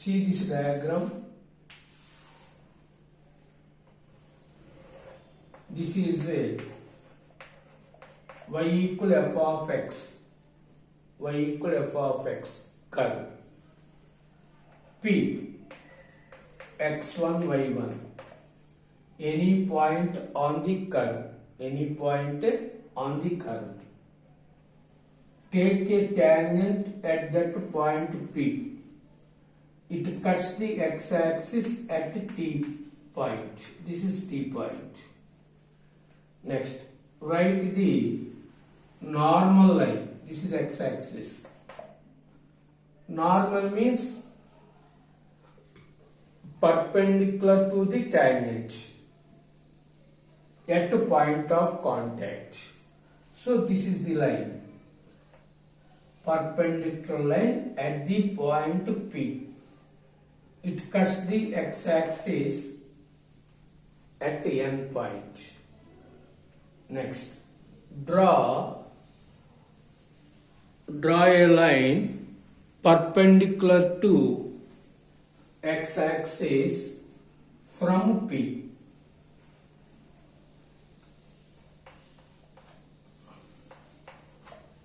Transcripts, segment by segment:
see this diagram. This is a y equal f of x, y equal f of x curve P x1 y1. Any point on the curve, any point on the curve. Take a tangent at that point P. It cuts the x-axis at T point. This is T point. Next, write the normal line. This is x-axis. Normal means perpendicular to the tangent at a point of contact. So this is the line. Perpendicular line at the point P. It cuts the x-axis at the end point. Next, draw a line perpendicular to x-axis from P.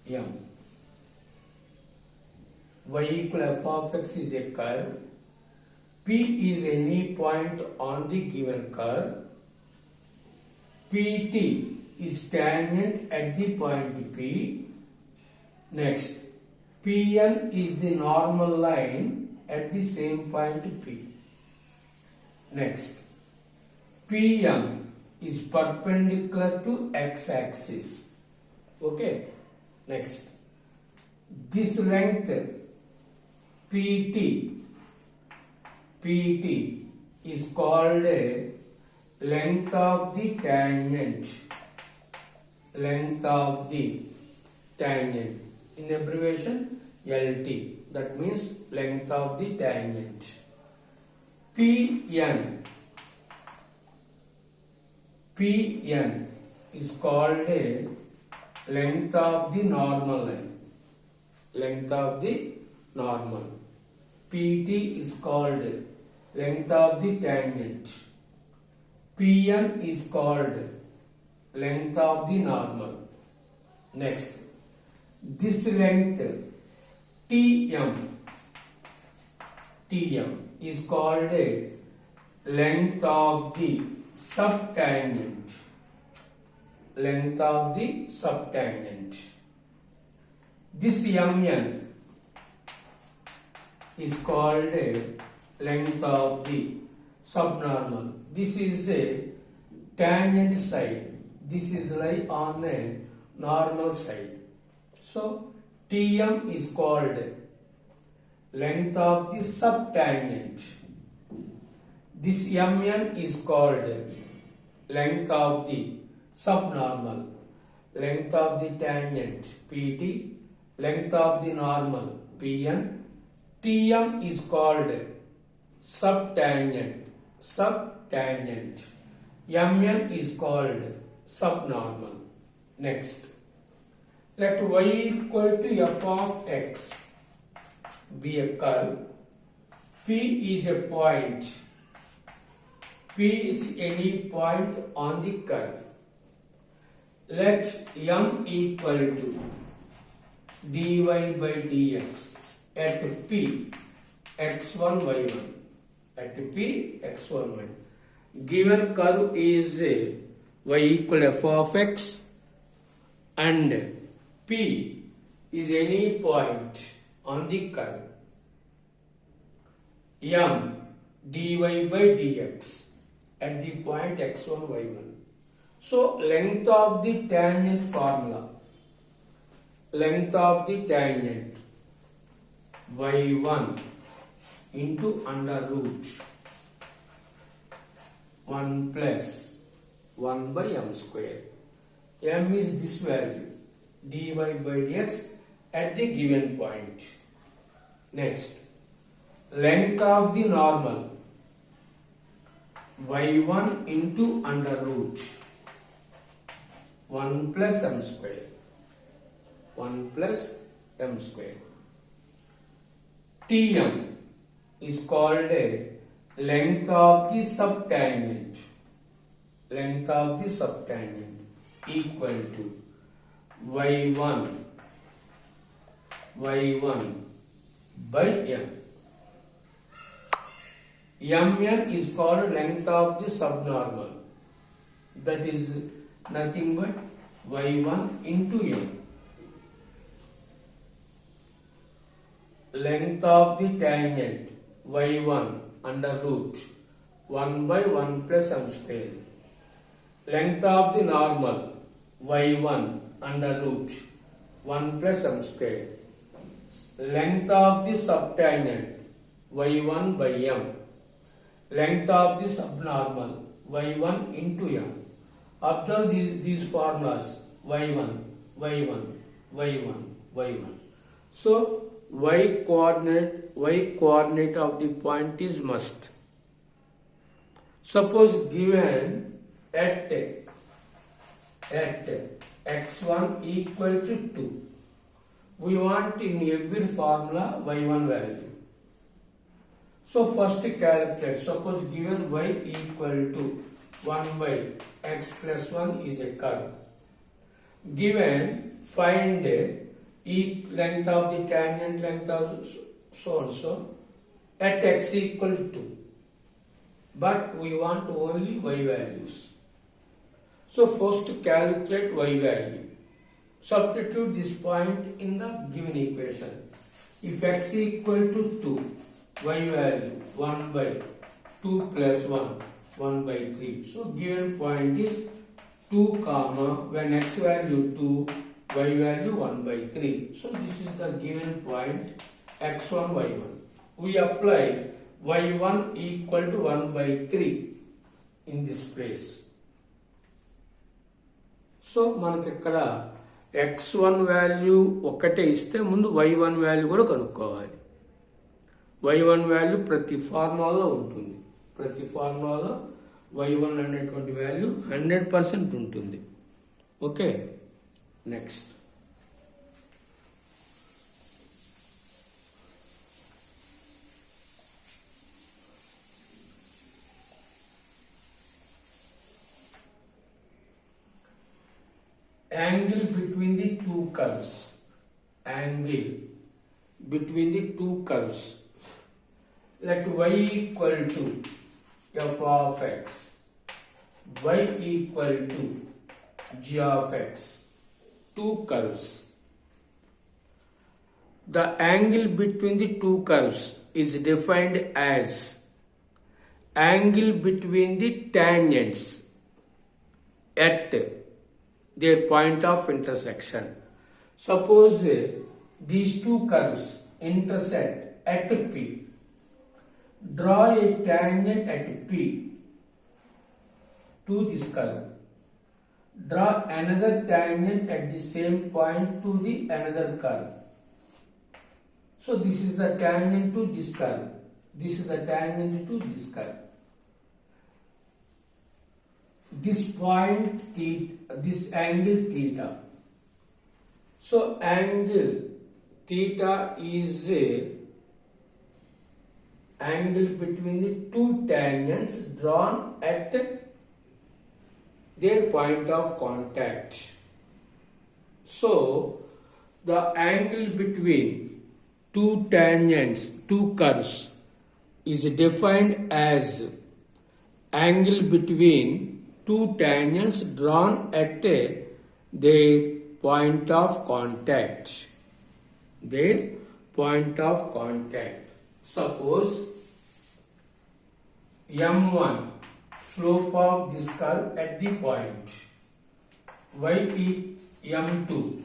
M. Y equal f of x is a curve. P is any point on the given curve. PT is tangent at the point P. Next, PN is the normal line at the same point P. Next, PM is perpendicular to x-axis. Okay. Next, this length PT is called a length of the tangent. Length of the tangent. In abbreviation, LT. That means length of the tangent. PN is called a length of the normal line. Length of the normal. PT is called length of the tangent. PN is called length of the normal. Next, this length TM is called a length of the subtangent. Length of the subtangent. This MN is called a length of the subnormal. This is a tangent side. This is like on a normal side. So TM is called length of the subtangent. This MN is called length of the subnormal. Length of the tangent PT, length of the normal PN. TM is called subtangent. MN is called subnormal. Next, let y equal to f of x be a curve. P is a point. P is any point on the curve. Let M equal to dy by dx at P x1 y1. At P x1 y1. Given curve is y equal to f of x and P is any point on the curve. M dy by dx at the point x1 y1. So length of the tangent formula. Length of the tangent y1 into under root 1 plus 1 by m square. M is this value dy by dx at the given point. Next, length of the normal y1 into under root 1 plus m square. 1 plus m square. Tm is called a length of the subtangent. Length of the subtangent equal to y1 by m. Mn is called length of the subnormal. That is nothing but y1 into m. Length of the tangent y1 under root 1 by 1 plus m square. Length of the normal y1 under root 1 plus m square. Length of the subtangent y1 by m. Length of the subnormal y1 into m. Observe these formulas y1. So y coordinate of the point is must. Suppose given at x1 equal to 2. We want in every formula y1 value. So first calculate. Suppose given y equal to 1 by x plus 1 is a curve. Given find length of the tangent, length of so and so at x equal to. But we want only y values. So first calculate y value. Substitute this point in the given equation. If x equal to 2, y value 1 by 2 plus 1, 1 by 3. So given point is 2 comma, when x value 2, y value 1 by 3. So this is the given point x1, y1. We apply y1 equal to 1 by 3 in this place. So మనకి ఇక్కడ x1 value ఒకటే ఇస్తే ముందు y1 value కూడా కనుక్కోవాలి. y1 value ప్రతి ఫార్ములాలో ఉంటుంది. ప్రతి ఫార్ములాలో y1 అనేటువంటి వాల్యూ 100% ఉంటుంది. Okay, next angle between the two curves. Angle between the two curves. Let y equal to f of x, y equal to g of x. Two curves. The angle between the two curves is defined as angle between the tangents at their point of intersection. Suppose these two curves intersect at P. Draw a tangent at P to this curve. Draw another tangent at the same point to the another curve. So this is the tangent to this curve. This is the tangent to this curve. This point theta, this angle theta. So angle theta is a angle between the two tangents drawn at their point of contact. So the angle between two tangents, two curves, is defined as angle between two tangents drawn at their point of contact. Their point of contact. Suppose m1 slope of this curve at the point, y m2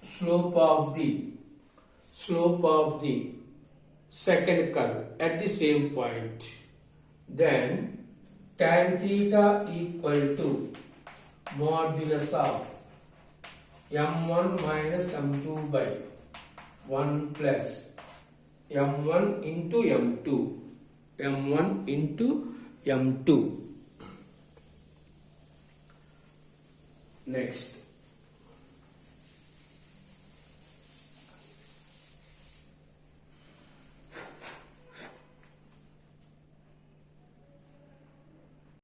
slope of the second curve at the same point. Then tan theta equal to modulus of m1 minus m2 by 1 plus m1 into m2. m1 into m2. Next.